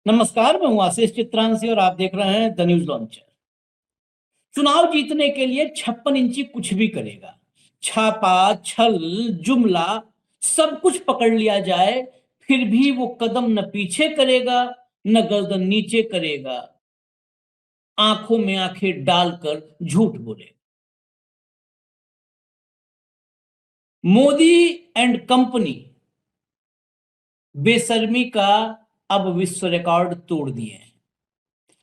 नमस्कार, मैं हूं आशीष चित्रांशी और आप देख रहे हैं द न्यूज लॉन्चर। चुनाव जीतने के लिए 56 इंची कुछ भी करेगा। छापा, छल, जुमला, सब कुछ पकड़ लिया जाए, फिर भी वो कदम न पीछे करेगा, न गर्दन नीचे करेगा, आंखों में आंखें डालकर झूठ बोलेगा। मोदी एंड कंपनी बेशर्मी का अब विश्व रिकॉर्ड तोड़ दिए हैं।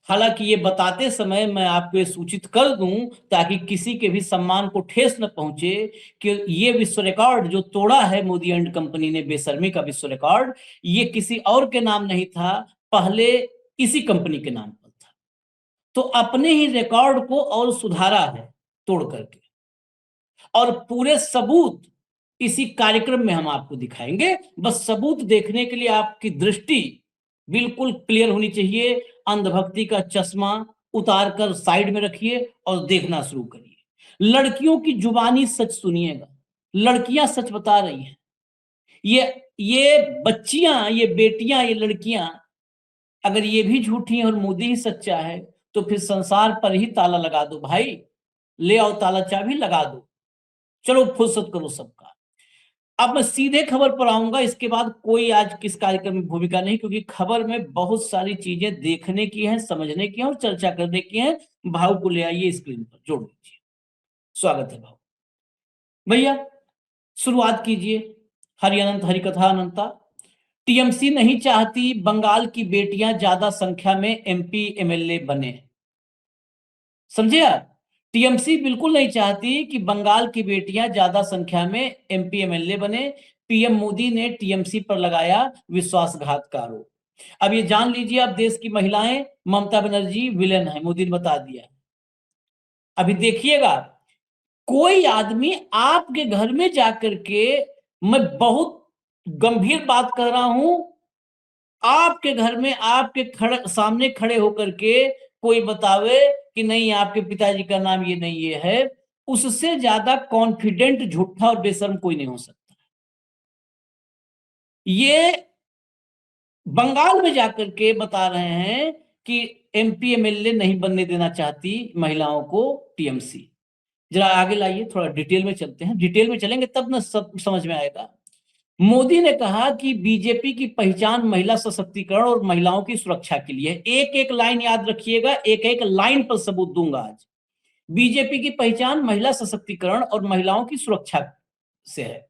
हालांकि ये बताते समय मैं आपको ये सूचित कर दूं ताकि किसी के भी सम्मान को ठेस न पहुंचे कि ये विश्व रिकॉर्ड जो तोड़ा है मोदी एंड कंपनी ने, बेशर्मी का विश्व रिकॉर्ड, ये किसी और के नाम नहीं था, पहले इसी कंपनी के नाम पर था। तो अपने ही रिकॉर्ड को और सुधारा है तोड़ करके, और पूरे सबूत इसी कार्यक्रम में हम आपको दिखाएंगे। बस सबूत देखने के लिए आपकी दृष्टि बिल्कुल क्लियर होनी चाहिए। अंधभक्ति का चश्मा उतार कर साइड में रखिए और देखना शुरू करिए। लड़कियों की जुबानी सच सुनिएगा। लड़कियां सच बता रही हैं। ये बच्चियां, ये बेटियां, ये लड़कियां, अगर ये भी झूठी हैं और मोदी ही सच्चा है तो फिर संसार पर ही ताला लगा दो भाई। ले आओ ताला चाबी, लगा दो। चलो फुर्सत करो सबका। अब मैं सीधे खबर पर आऊंगा। इसके बाद कोई आज किस कार्यक्रम में भूमिका नहीं, क्योंकि खबर में बहुत सारी चीजें देखने की हैं, समझने की हैं और चर्चा करने की हैं। भाव को ले आइए स्क्रीन पर, जोड़ लीजिए। स्वागत है भाव भैया, शुरुआत कीजिए। हरि अनंत हरि कथा अनंता। टीएमसी नहीं चाहती बंगाल की बेटियां ज्यादा संख्या में एमपी एमएलए बने। समझे आप? टीएमसी बिल्कुल नहीं चाहती कि बंगाल की बेटियां ज्यादा संख्या में एमपी एमएलए बने। पीएम मोदी ने टीएमसी पर लगाया विश्वासघात का आरोप। अब ये जान लीजिए, अब देश की महिलाएं ममता बनर्जी विलेन है, मोदी ने बता दिया। अभी देखिएगा, कोई आदमी आपके घर में जाकर के, मैं बहुत गंभीर बात कर रहा हूं, आपके घर में आपके सामने खड़े होकर के कोई बतावे कि नहीं आपके पिताजी का नाम ये नहीं ये है, उससे ज्यादा कॉन्फिडेंट झूठा और बेशर्म कोई नहीं हो सकता। ये बंगाल में जाकर के बता रहे हैं कि एमपी एमएलए नहीं बनने देना चाहती महिलाओं को टीएमसी। जरा आगे लाइए, थोड़ा डिटेल में चलते हैं। डिटेल में चलेंगे तब ना सब समझ में आएगा। मोदी ने कहा कि बीजेपी की पहचान महिला सशक्तिकरण और महिलाओं की सुरक्षा के लिए। एक एक लाइन याद रखिएगा, एक एक लाइन पर सबूत दूंगा आज। बीजेपी की पहचान महिला सशक्तिकरण और महिलाओं की सुरक्षा से है।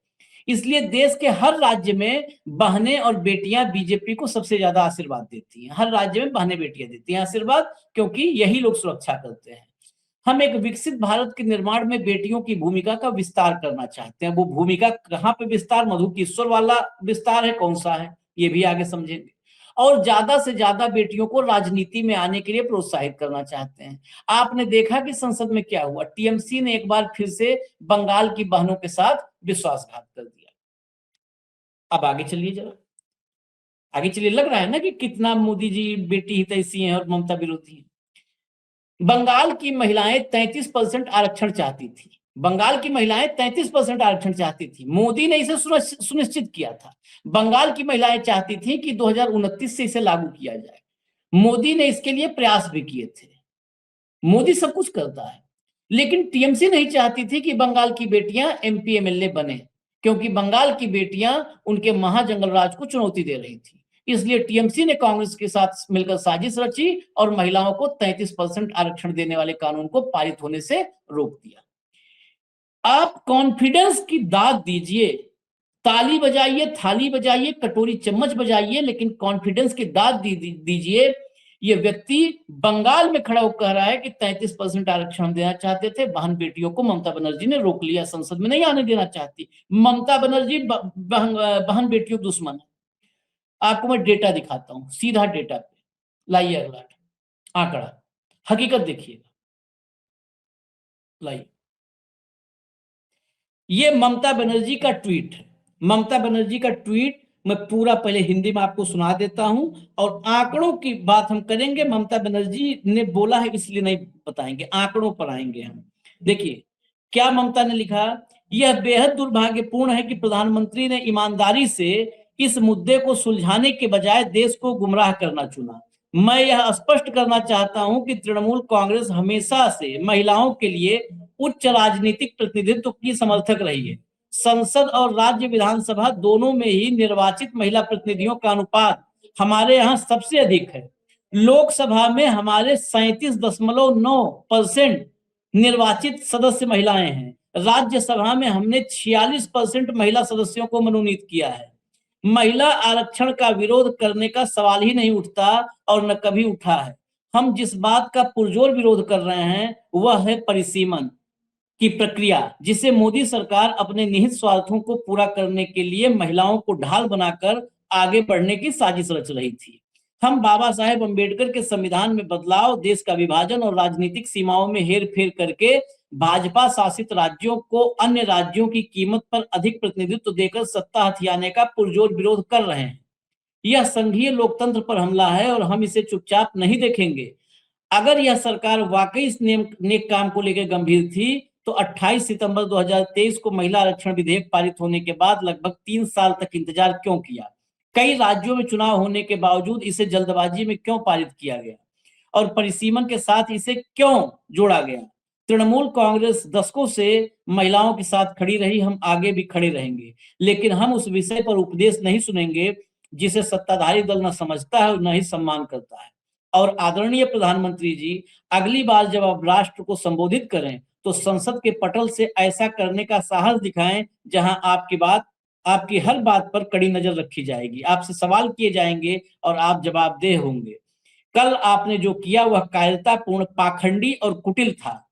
इसलिए देश के हर राज्य में बहनें और बेटियां बीजेपी को सबसे ज्यादा आशीर्वाद देती हैं। हर राज्य में बहनें बेटियां देती हैं आशीर्वाद, क्योंकि यही लोग सुरक्षा करते हैं। हम एक विकसित भारत के निर्माण में बेटियों की भूमिका का विस्तार करना चाहते हैं। वो भूमिका कहां पे विस्तार, मधु किशोर वाला विस्तार है, कौन सा है ये भी आगे समझेंगे। और ज्यादा से ज्यादा बेटियों को राजनीति में आने के लिए प्रोत्साहित करना चाहते हैं। आपने देखा कि संसद में क्या हुआ, टीएमसी ने एक बार फिर से बंगाल की बहनों के साथ विश्वासघात कर दिया। अब आगे चलिए, जरा आगे चलिए। लग रहा है ना कि कितना मोदी जी बेटी हितैषी हैं और ममता विरोधी हैं। बंगाल की महिलाएं 33% आरक्षण चाहती थी। बंगाल की महिलाएं 33% आरक्षण चाहती थी। मोदी ने इसे सुनिश्चित किया था। बंगाल की महिलाएं चाहती थी कि 2029 से इसे लागू किया जाए। मोदी ने इसके लिए प्रयास भी किए थे। मोदी सब कुछ करता है, लेकिन टीएमसी नहीं चाहती थी कि बंगाल की बेटियां एमपी एमएलए बने, क्योंकि बंगाल की बेटियां उनके महाजंगल राज को चुनौती दे रही थी। इसलिए टीएमसी ने कांग्रेस के साथ मिलकर साजिश रची और महिलाओं को 33% आरक्षण देने वाले कानून को पारित होने से रोक दिया। आप कॉन्फिडेंस की दाद दीजिए, ताली बजाइए, थाली बजाइए, कटोरी चम्मच बजाइए, लेकिन कॉन्फिडेंस की दाद दीजिए। ये व्यक्ति बंगाल में खड़ा होकर कह रहा है कि 33% आरक्षण देना चाहते थे, बहन बेटियों को ममता बनर्जी ने रोक लिया, संसद में नहीं आने देना चाहती। ममता बनर्जी बहन बेटियों दुश्मन है। आपको मैं डेटा दिखाता हूं, सीधा डेटा पे लाइए, अगला आंकड़ा, हकीकत देखिएगा। लाइए, ये ममता बनर्जी का ट्वीट है। ममता बनर्जी का ट्वीट मैं पूरा पहले हिंदी में आपको सुना देता हूं, और आंकड़ों की बात हम करेंगे। ममता बनर्जी ने बोला है इसलिए नहीं बताएंगे, आंकड़ों पर आएंगे हम। देखिए क्या ममता ने लिखा। यह बेहद दुर्भाग्यपूर्ण है कि प्रधानमंत्री ने ईमानदारी से इस मुद्दे को सुलझाने के बजाय देश को गुमराह करना चुना। मैं यह स्पष्ट करना चाहता हूं कि तृणमूल कांग्रेस हमेशा से महिलाओं के लिए उच्च राजनीतिक प्रतिनिधित्व की समर्थक रही है। संसद और राज्य विधानसभा दोनों में ही निर्वाचित महिला प्रतिनिधियों का अनुपात हमारे यहाँ सबसे अधिक है। लोकसभा में हमारे 37.9% निर्वाचित सदस्य महिलाएं हैं। राज्यसभा में हमने 46% महिला सदस्यों को मनोनीत किया है। महिला आरक्षण का विरोध करने का सवाल ही नहीं उठता और न कभी उठा है। हम जिस बात का पुरजोर विरोध कर रहे हैं वह है परिसीमन की प्रक्रिया, जिसे मोदी सरकार अपने निहित स्वार्थों को पूरा करने के लिए महिलाओं को ढाल बनाकर आगे बढ़ने की साजिश रच रही थी। हम बाबा साहेब अम्बेडकर के संविधान में बदलाव, देश का विभाजन और राजनीतिक सीमाओं में हेरफेर करके भाजपा शासित राज्यों को अन्य राज्यों की कीमत पर अधिक प्रतिनिधित्व देकर सत्ता हथियाने का पुरजोर विरोध कर रहे हैं। यह संघीय लोकतंत्र पर हमला है और हम इसे चुपचाप नहीं देखेंगे। अगर यह सरकार वाकई इस नेक काम को लेकर गंभीर थी तो 28 सितंबर 2023 को महिला आरक्षण विधेयक पारित होने के बाद लगभग 3 साल तक इंतजार क्यों किया? कई राज्यों में चुनाव होने के बावजूद इसे जल्दबाजी में क्यों पारित किया गया और परिसीमन के साथ इसे क्यों जोड़ा गया? तृणमूल कांग्रेस दशकों से महिलाओं के साथ खड़ी रही, हम आगे भी खड़े रहेंगे, लेकिन हम उस विषय पर उपदेश नहीं सुनेंगे जिसे सत्ताधारी दल न समझता है और न ही सम्मान करता है। और आदरणीय प्रधानमंत्री जी, अगली बार जब आप राष्ट्र को संबोधित करें तो संसद के पटल से ऐसा करने का साहस दिखाएं जहां आपकी हर बात पर कड़ी नजर रखी जाएगी, आपसे सवाल किए जाएंगे और आप जवाबदेह होंगे। कल आपने जो किया वह कायरतापूर्ण, पाखंडी और कुटिल था।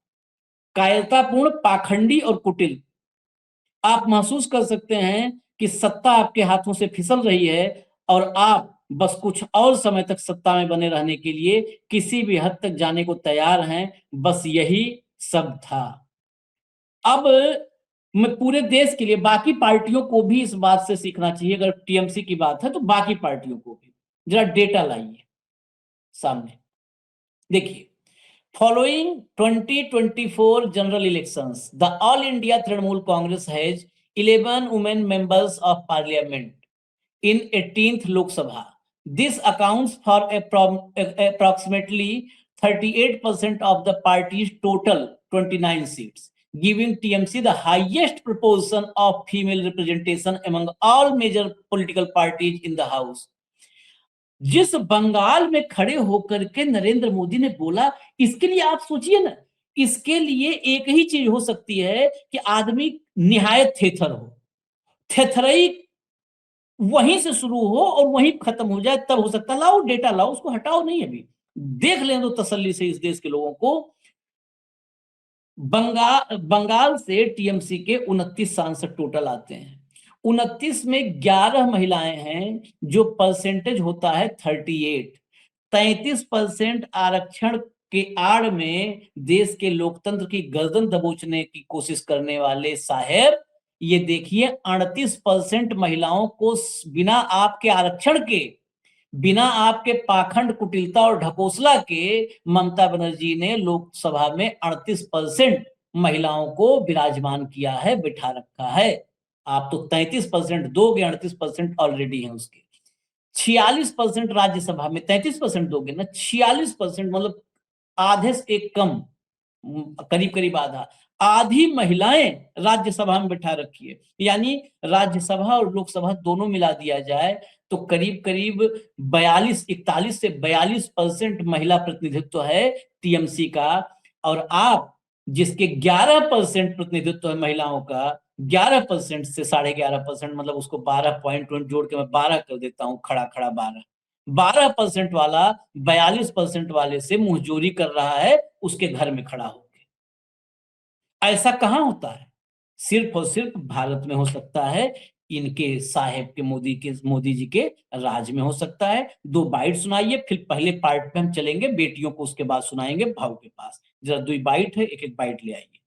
कायरतापूर्ण, पाखंडी और कुटिल। आप महसूस कर सकते हैं कि सत्ता आपके हाथों से फिसल रही है और आप बस कुछ और समय तक सत्ता में बने रहने के लिए किसी भी हद तक जाने को तैयार हैं। बस यही सब था। अब मैं पूरे देश के लिए, बाकी पार्टियों को भी इस बात से सीखना चाहिए। अगर टीएमसी की बात है तो बाकी पार्टियों को भी जरा डेटा लाइए सामने। देखिए, following 2024 general elections, the All India Trinamool Congress has 11 women members of parliament in 18th Lok Sabha. This accounts for approximately 38% of the party's total 29 seats, giving TMC the highest proportion of female representation among all major political parties in the house. जिस बंगाल में खड़े होकर के नरेंद्र मोदी ने बोला, इसके लिए आप सोचिए ना, इसके लिए एक ही चीज हो सकती है कि आदमी निहायत थेथर हो, थेथरई वहीं से शुरू हो और वहीं खत्म हो जाए, तब हो सकता है। लाओ डेटा लाओ, उसको हटाओ नहीं, अभी देख लें तो तसल्ली से इस देश के लोगों को। बंगाल से टीएमसी के 29 सांसद टोटल आते हैं। 29 में 11 महिलाएं हैं, जो परसेंटेज होता है 38। 33% आरक्षण के आड़ में देश के लोकतंत्र की गर्दन दबोचने की कोशिश करने वाले साहेब, ये देखिए 38% महिलाओं को बिना आपके आरक्षण के, बिना आपके पाखंड, कुटिलता और ढकोसला के ममता बनर्जी ने लोकसभा में 38% महिलाओं को विराजमान किया है, बिठा रखा है। आप तो 33% दोगे, 38% ऑलरेडी है उसके। 46% राज्यसभा में, 33% दोगे ना, 46% मतलब आधे से एक कम, करीब करीब आधी महिलाएं राज्यसभा में बिठा रखी है। यानी राज्यसभा और लोकसभा दोनों मिला दिया जाए तो करीब करीब 41 से 42% महिला प्रतिनिधित्व है टीएमसी का। और आप जिसके 11% प्रतिनिधित्व है महिलाओं का, 11% से 11.5%, मतलब उसको 12 पॉइंट जोड़ के मैं 12 कर देता हूं, खड़ा खड़ा 12% वाला 42% वाले से मुंहजोरी कर रहा है उसके घर में खड़ा होकर। ऐसा कहां होता है? सिर्फ और सिर्फ भारत में हो सकता है, इनके साहेब के मोदी जी के राज में हो सकता है। 2 बाइट सुनाइए, फिर पहले पार्ट पे हम चलेंगे बेटियों को, उसके बाद सुनाएंगे भाव के पास। जरा 2 बाइट है, एक बाइट ले आइए,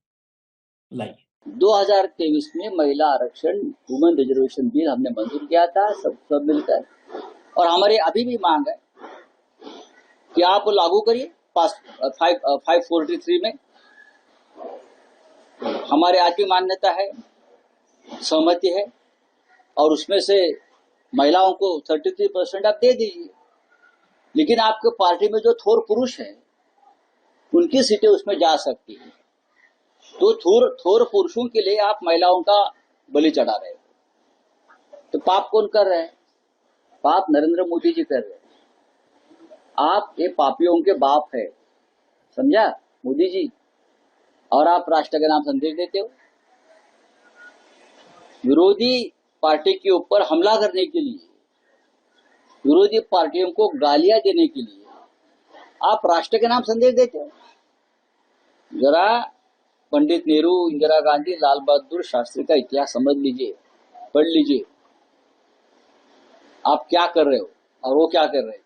लाइए। 2023 में महिला आरक्षण वुमेन रिजर्वेशन बिल हमने मंजूर किया था, सब मिलकर, और हमारी अभी भी मांग है कि आप लागू करिए। 543 में हमारे आज की मान्यता है, सहमति है, और उसमें से महिलाओं को 33% आप दे दीजिए, लेकिन आपके पार्टी में जो थोर पुरुष हैं उनकी सीटें उसमें जा सकती है। तो थोर पुरुषों के लिए आप महिलाओं का बलि चढ़ा रहे हो। तो पाप कौन कर रहे हैं? पाप नरेंद्र मोदी जी कर रहे हैं। आप ये पापियों के बाप है, समझा मोदी जी? और आप राष्ट्र के नाम संदेश देते हो विरोधी पार्टी के ऊपर हमला करने के लिए, विरोधी पार्टियों को गालियां देने के लिए आप राष्ट्र के नाम संदेश देते हो। जरा पंडित नेहरू, इंदिरा गांधी, लाल बहादुर शास्त्री का इतिहास समझ लीजिए, पढ़ लीजिए, आप क्या कर रहे हो और वो क्या कर रहे हैं।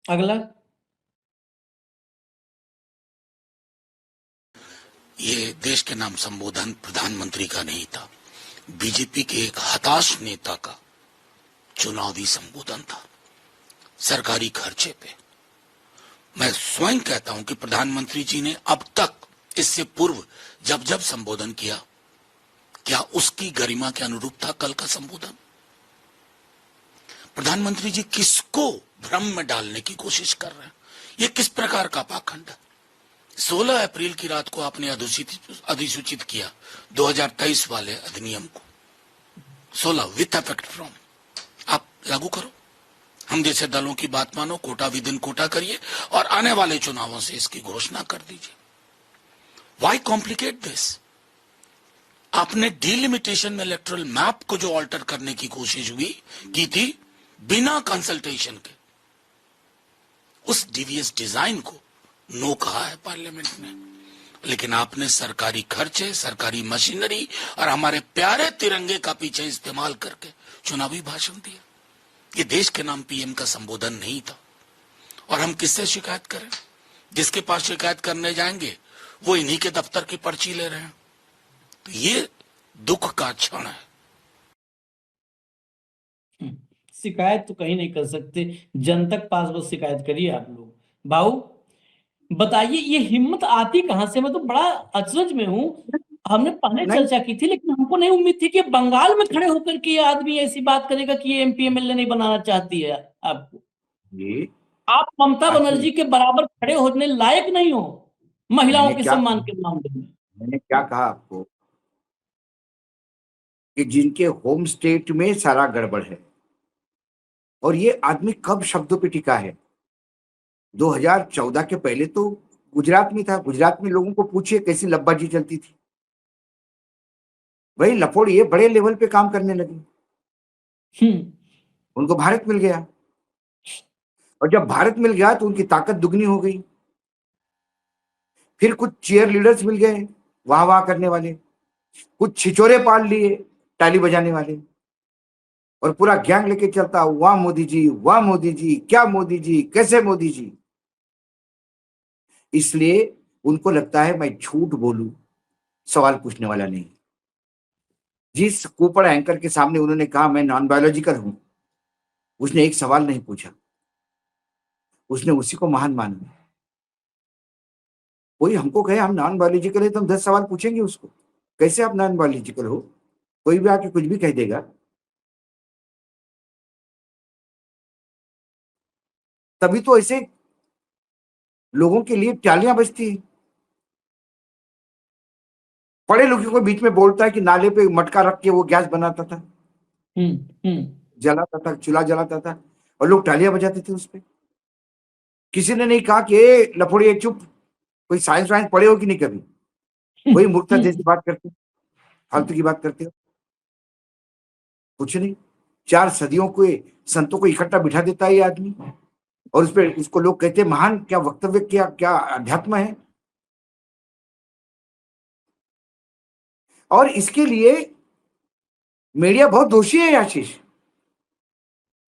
अगला। ये देश के नाम संबोधन प्रधानमंत्री का नहीं था, बीजेपी के एक हताश नेता का चुनावी संबोधन था, सरकारी खर्चे पे। मैं स्वयं कहता हूं कि प्रधानमंत्री जी ने अब तक इससे पूर्व जब जब संबोधन किया, क्या उसकी गरिमा के अनुरूप था कल का संबोधन? प्रधानमंत्री जी किसको भ्रम में डालने की कोशिश कर रहे हैं? ये किस प्रकार का पाखंड है? 16 अप्रैल की रात को आपने अधिसूचित किया 2023 वाले अधिनियम को, 16 विथ इफेक्ट फ्रॉम, आप लागू करो। हम जैसे दलों की बात मानो, कोटा विदिन कोटा करिए और आने वाले चुनावों से इसकी घोषणा कर दीजिए। Why complicate this? आपने डिलिमिटेशन में इलेक्टोरल मैप को जो ऑल्टर करने की कोशिश की थी बिना कंसल्टेशन के, उस डीवीएस डिजाइन को नो कहा है पार्लियामेंट ने। लेकिन आपने सरकारी खर्चे, सरकारी मशीनरी और हमारे प्यारे तिरंगे का पीछे इस्तेमाल करके चुनावी भाषण दिया। ये देश के नाम पीएम का संबोधन नहीं था। और हम किससे शिकायत करें? जिसके पास शिकायत करने जाएंगे वो इन्हीं के दफ्तर की पर्ची ले रहे हैं। तो ये दुख का क्षण है। शिकायत तो कहीं नहीं कर सकते, जनता के पास बस शिकायत करिए आप लोग। भाऊ बताइए, ये हिम्मत आती कहां से? मैं तो बड़ा अचरज में हूँ। हमने पहले चर्चा की थी, लेकिन हमको नहीं उम्मीद थी कि बंगाल में खड़े होकर के ये आदमी ऐसी बात करेगा कि ये एमपी एमएलए नहीं बनाना चाहती है आपको। ये आप ममता बनर्जी के बराबर खड़े होने लायक नहीं हो महिलाओं के सम्मान के मामले में। मैंने क्या कहा आपको कि जिनके होम स्टेट में सारा गड़बड़ है, और ये आदमी कब शब्दों पे टिका है? 2014 के पहले तो गुजरात में था। गुजरात में लोगों को पूछिए कैसी लब्बाजी चलती थी। वही लफोड़ ये बड़े लेवल पे काम करने लगे। उनको भारत मिल गया, और जब भारत मिल गया तो उनकी ताकत दुगनी हो गई। फिर कुछ चीयर लीडर्स मिल गए, वाह वाह करने वाले, कुछ छिचोरे पाल लिए ताली बजाने वाले, और पूरा गैंग लेके चलता, वाह मोदी जी, वाह मोदी जी, क्या मोदी जी, कैसे मोदी जी। इसलिए उनको लगता है मैं झूठ बोलूं, सवाल पूछने वाला नहीं। जिस कुपड़ एंकर के सामने उन्होंने कहा मैं नॉन बायोलॉजिकल हूं, उसने एक सवाल नहीं पूछा, उसने उसी को महान माना। कोई हमको कहे हम नॉन बायोलॉजिकल है तो हम 10 सवाल पूछेंगे उसको, कैसे आप नॉन बायोलॉजिकल हो? कोई भी आके कुछ भी कह देगा। तभी तो ऐसे लोगों के लिए टालियां बजती है। पढ़े लिखे को बीच में बोलता है कि नाले पे मटका रख के वो गैस बनाता था, जलाता था, चूल्हा जलाता था, और लोग तालियां बजाते थे उस पर। किसी ने नहीं कहा कि लफड़िए चुप, कोई साइंस वाइंस पढ़े हो कि नहीं कभी? वही मूर्खता जैसी बात करते, फालतू की बात करते हो। कुछ नहीं, 4 सदियों को संतों को इकट्ठा बिठा देता है ये आदमी, और उस पर इसको लोग कहते हैं महान। क्या वक्तव्य, क्या क्या अध्यात्म है। और इसके लिए मीडिया बहुत दोषी है आशीष,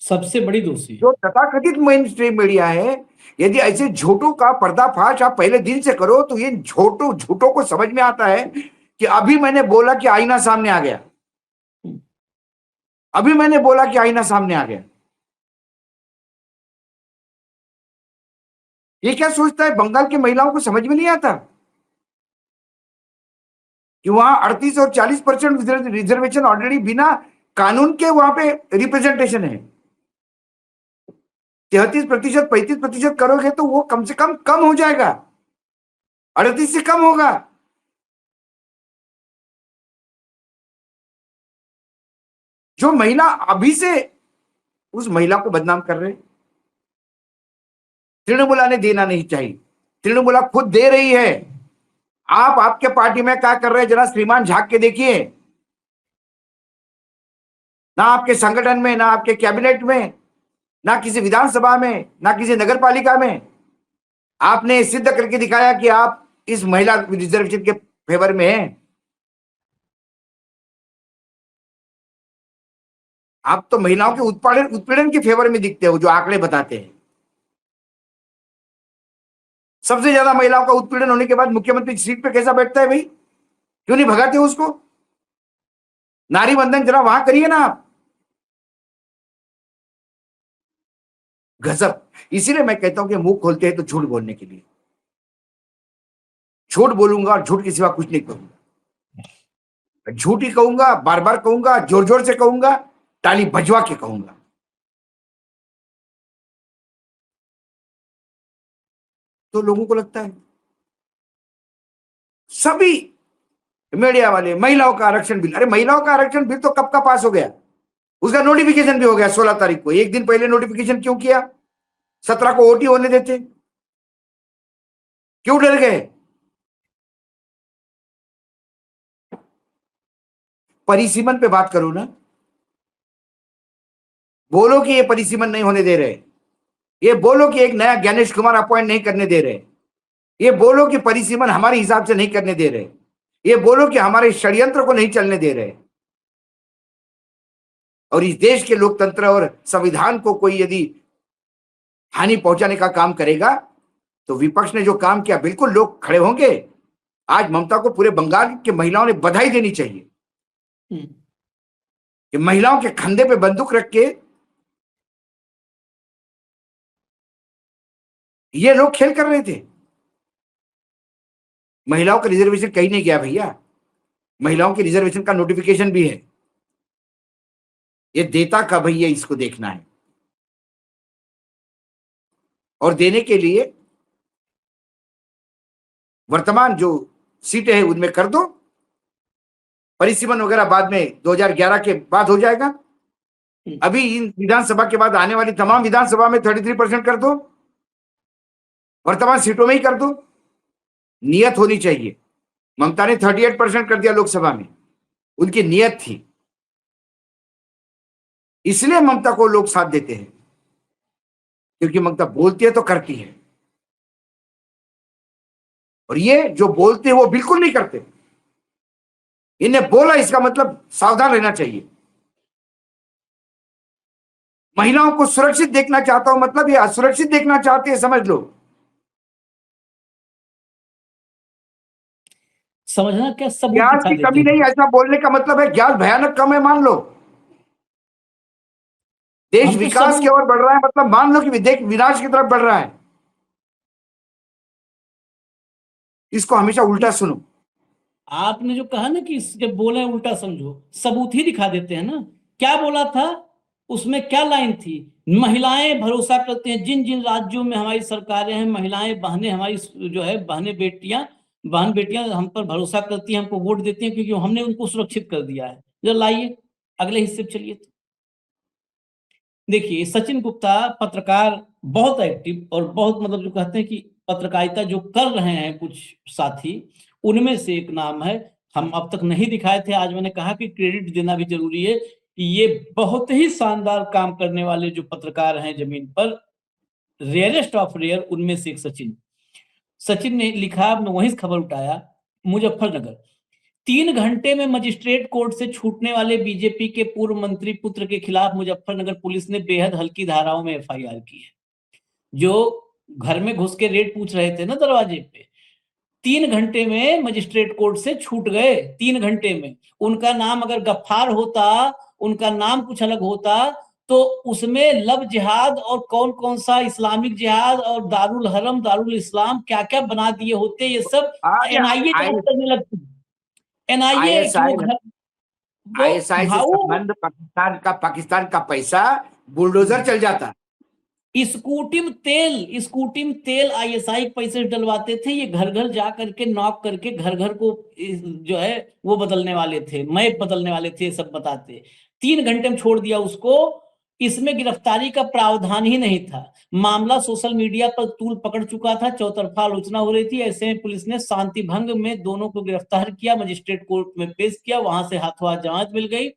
सबसे बड़ी दोषी। जो तथाकथित मेन स्ट्रीम मीडिया है। यदि ऐसे झूठों का पर्दाफाश आप पहले दिन से करो तो ये झूठों को समझ में आता है कि अभी मैंने बोला कि आईना सामने आ गया, अभी मैंने बोला कि आईना सामने आ गया। ये क्या सोचता है? बंगाल की महिलाओं को समझ में नहीं आता कि वहां 38 और 40% रिजर्वेशन ऑलरेडी बिना कानून के वहां पे रिप्रेजेंटेशन है। 33%, 35% करोगे तो वो कम से कम हो जाएगा, 38 से कम होगा। जो महिला अभी से उस महिला को बदनाम कर रहे, तृणमूला ने देना नहीं चाहिए, तृणमूला खुद दे रही है। आप आपके पार्टी में क्या कर रहे हैं जरा श्रीमान झांक के देखिए, ना आपके संगठन में, ना आपके कैबिनेट में, ना किसी विधानसभा में, ना किसी नगर पालिका में आपने सिद्ध करके दिखाया कि आप इस महिला रिजर्वेशन के फेवर में हैं। आप तो महिलाओं के उत्पीड़न के फेवर में दिखते हो, जो आंकड़े बताते हैं। सबसे ज्यादा महिलाओं का उत्पीड़न होने के बाद मुख्यमंत्री सीट पे कैसा बैठता है भाई? क्यों नहीं भगाते उसको? नारी बंधन जरा वहां करिए ना आप। गजब। इसीलिए मैं कहता हूं कि मुंह खोलते हैं तो झूठ बोलने के लिए। झूठ बोलूंगा और झूठ के सिवा कुछ नहीं कहूंगा। झूठ ही कहूंगा, बार बार कहूंगा, जोर जोर से कहूंगा, ताली बजवा के कहूंगा। तो लोगों को लगता है सभी मीडिया वाले महिलाओं का आरक्षण बिल, अरे महिलाओं का आरक्षण बिल तो कब का पास हो गया, उसका नोटिफिकेशन भी हो गया 16 तारीख को। एक दिन पहले नोटिफिकेशन क्यों किया? 17 को ओटी होने देते, क्यों डर गए? परिसीमन पे बात करो ना, बोलो कि ये परिसीमन नहीं होने दे रहे, ये बोलो कि एक नया ज्ञानेश कुमार अपॉइंट नहीं करने दे रहे, ये बोलो कि परिसीमन हमारे हिसाब से नहीं करने दे रहे, ये बोलो कि हमारे षड्यंत्र को नहीं चलने दे रहे। और इस देश के लोकतंत्र और संविधान को कोई यदि हानि पहुंचाने का काम करेगा तो विपक्ष ने जो काम किया, बिल्कुल लोग खड़े होंगे। आज ममता को पूरे बंगाल के महिलाओं ने बधाई देनी चाहिए कि महिलाओं के कंधे पे बंदूक रख के ये लोग खेल कर रहे थे। महिलाओं का रिजर्वेशन कहीं नहीं गया भैया, महिलाओं के रिजर्वेशन का नोटिफिकेशन भी है। ये देता कब है, ये इसको देखना है। और देने के लिए वर्तमान जो सीटें हैं उनमें कर दो, परिसीमन वगैरह बाद में 2011 के बाद हो जाएगा। अभी इन विधानसभा के बाद आने वाली तमाम विधानसभा में 33% कर दो, वर्तमान सीटों में ही कर दो। नियत होनी चाहिए। ममता ने 38% कर दिया लोकसभा में, उनकी नियत थी, इसलिए ममता को लोग साथ देते हैं, क्योंकि ममता बोलती है तो करती है। और ये जो बोलते हैं वो बिल्कुल नहीं करते। इन्हें बोला इसका मतलब सावधान रहना चाहिए। महिलाओं को सुरक्षित देखना चाहता हूं, मतलब ये असुरक्षित देखना चाहते हैं, समझ लो। समझना क्या, सबूत ज्ञान दिखा की देते कमी हैं। नहीं, ऐसा बोलने का मतलब है ज्ञान भयानक कम है, मान लो। देश हम तो विकास की ओर बढ़ रहा है, मतलब मान लो कि देश विनाश की तरफ बढ़ रहा है। इसको हमेशा उल्टा सुनो। आपने जो कहा ना कि जब बोले उल्टा समझो, सबूत ही दिखा देते हैं ना। क्या बोला था उसमें, क्या लाइन थी? महिलाएं भरोसा करती हैं, जिन जिन राज्यों में हमारी सरकारें हैं, महिलाएं बहनें हमारी जो है बहन बेटियां हम पर भरोसा करती हैं, हमको वोट देती हैं, क्योंकि हमने उनको सुरक्षित कर दिया है। जरा लाइए अगले हिस्से पे चलिए। तो देखिए, सचिन गुप्ता पत्रकार, बहुत एक्टिव और बहुत, मतलब जो कहते हैं कि पत्रकारिता जो कर रहे हैं कुछ साथी, उनमें से एक नाम है, हम अब तक नहीं दिखाए थे, आज मैंने कहा कि क्रेडिट देना भी जरूरी है कि ये बहुत ही शानदार काम करने वाले जो पत्रकार हैं जमीन पर, रेयरेस्ट ऑफ रेयर, उनमें से एक सचिन ने लिखा, मैं वहीं से खबर उठाया, मुजफ्फरनगर 3 घंटे में मजिस्ट्रेट कोर्ट से छूटने वाले बीजेपी के पूर्व मंत्री पुत्र के खिलाफ मुजफ्फरनगर पुलिस ने बेहद हल्की धाराओं में एफआईआर की है। जो घर में घुस के रेट पूछ रहे थे ना दरवाजे पे, 3 घंटे में मजिस्ट्रेट कोर्ट से छूट गए। 3 घंटे में। उनका नाम अगर गफ्फार होता, उनका नाम कुछ अलग होता, तो उसमें लव जिहाद और कौन कौन सा इस्लामिक जिहाद और दारुल हरम, दारुल इस्लाम, क्या क्या बना दिए होते। ये सब एनआईए जांच करने लगती। एनआईए ISI तो आईएसआई से भाऊ संबंध, पाकिस्तान का पैसा बुलडोजर चल जाता। स्कूटी में तेल आईएसआई पैसे डलवाते थे, ये घर घर जा करके नॉक करके घर घर को जो है वो बदलने वाले थे, मैप बदलने वाले थे, सब बताते। 3 घंटे में छोड़ दिया उसको। इसमें गिरफ्तारी का प्रावधान ही नहीं था। मामला सोशल मीडिया पर तूल पकड़ चुका था, चौतरफा आलोचना हो रही थी। ऐसे में पुलिस ने शांति भंग में दोनों को गिरफ्तार किया, मजिस्ट्रेट कोर्ट में पेश किया, वहां से हाथों हाथ जमानत मिल गई।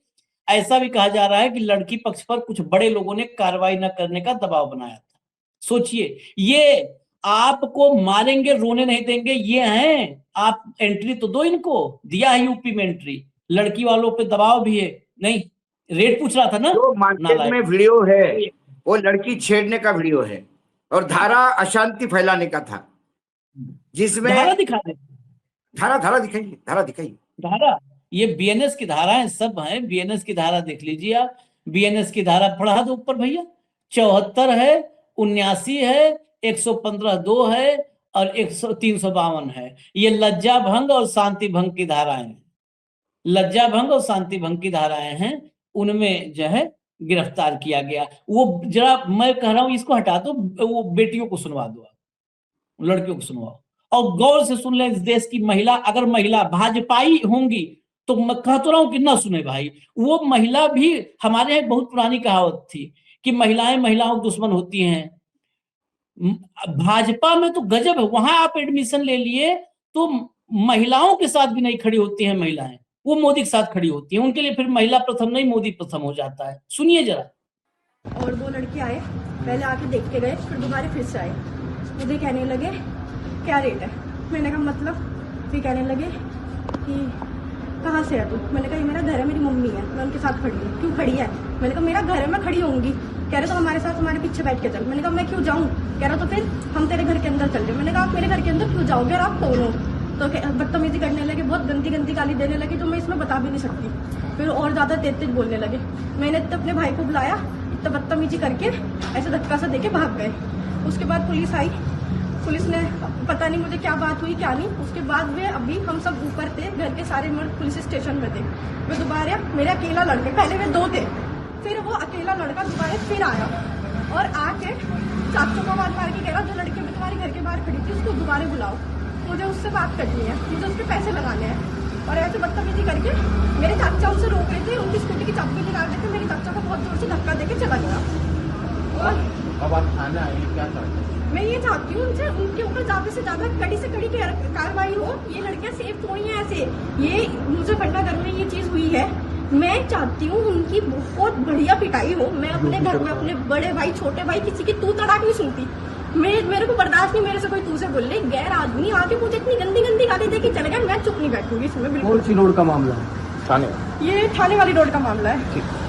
ऐसा भी कहा जा रहा है कि लड़की पक्ष पर कुछ बड़े लोगों ने कार्रवाई न करने का दबाव बनाया था। सोचिए, ये आपको मारेंगे, रोने नहीं देंगे, ये हैं। आप एंट्री तो दो, इनको दिया है यूपी में एंट्री, लड़की वालों पे दबाव भी है। नहीं, रेट पूछ रहा था ना, जो मार्केट में वीडियो है वो लड़की छेड़ने का वीडियो है और धारा अशांति फैलाने का था, जिसमें धारा दिखा दे, धारा दिखाइए, धारा दिखाइए। धारा ये बीएनएस की धारा है, सब है। बीएनएस की धारा देख लीजिए आप, बीएनएस की धारा पढ़ा दो ऊपर भैया। 74 है, 79 है, 115(2) है और 352 है। ये लज्जा भंग और शांति भंग की धाराएं हैं। लज्जा भंग और शांति भंग की धाराएं हैं, उनमें जो है गिरफ्तार किया गया। वो जरा मैं कह रहा हूं, इसको हटा दो, वो बेटियों को सुनवा दो, लड़कियों को सुनवाओ और गौर से सुन ले। इस देश की महिला, अगर महिला भाजपाई होंगी तो मैं कहता रहा हूं कि ना सुने भाई। वो महिला भी, हमारे यहाँ बहुत पुरानी कहावत थी कि महिलाएं महिलाओं की दुश्मन होती हैं। भाजपा में तो गजब है, वहां आप एडमिशन ले लिए तो महिलाओं के साथ भी नहीं खड़ी होती हैं महिलाएं, वो मोदी के साथ खड़ी होती हैं। उनके लिए फिर महिला प्रथम नहीं, मोदी प्रथम हो जाता है। सुनिए जरा। और 2 लड़के आए, पहले आके देख के गए, फिर दोबारा फिर से आए, मुझे कहने लगे क्या रेट है। मैंने कहा मतलब। फिर कहने लगे कि कहाँ से है तू। मैंने कहा ये मेरा घर है, मेरी मम्मी है, मैं उनके साथ खड़ी हूँ। क्यों खड़ी है। मैंने कहा मेरा घर है, मैं खड़ी होंगी। कह रहे तो हमारे साथ हमारे पीछे बैठ के चल। मैंने कहा मैं क्यों जाऊँ। कह रहा तो फिर हम तेरे घर के अंदर चल रहे। मैंने कहा आप मेरे घर के अंदर क्यों जाओगे और आप कौन हो। तो बदतमीजी करने लगे, बहुत गंदी गंदी गाली देने लगे जो मैं इसमें बता भी नहीं सकती। फिर और ज्यादा तेज बोलने लगे। मैंने तो अपने भाई को बुलाया, इतना बदतमीजी करके ऐसे धक्का सा देके भाग गए। उसके बाद पुलिस आई, पुलिस ने पता नहीं मुझे क्या बात हुई क्या नहीं। उसके बाद वे अभी हम सब ऊपर थे, घर के सारे मर्द पुलिस स्टेशन में थे। वे दोबारा मेरे अकेला लड़के, पहले वे 2 थे, फिर वो अकेला लड़का दोबारा फिर आया और आके चाकू को मार के कह रहा जो लड़की तुम्हारे घर के बाहर खड़ी थी उसको दोबारा बुलाओ, मुझे उससे बात करनी है, मुझे उसके पैसे लगाने हैं। और ऐसे बदतमीजी करके मेरे चाचा उनसे रोक रहे थे, उनकी स्कूटी की चाबी निकाल रहे थे। मेरे चाचा को बहुत जोर से धक्का देके चला गया। और अब आप थाने आइए, क्या चाहते हैं? मैं ये चाहती हूँ उनसे, उनके ऊपर ज्यादा से ज्यादा कड़ी से कड़ी कार्रवाई हो। ये लड़कियां सेफ थोड़ी हैं ऐसे। ये मुझे घंटाघर में ये चीज हुई है, मैं चाहती हूँ उनकी बहुत बढ़िया पिटाई हो। मैं अपने घर में अपने बड़े भाई छोटे भाई किसी की तू तड़ाक नहीं सुनती। मेरे को बर्दाश्त नहीं, मेरे से कोई तू से बोल ले। गैर आदमी आके मुझे इतनी गंदी गंदी गाली देके चले गए, मैं चुप नहीं बैठूंगी इसमें बिल्कुल। कौन सी रोड का मामला है? थाने? ये थाने वाली रोड का मामला है।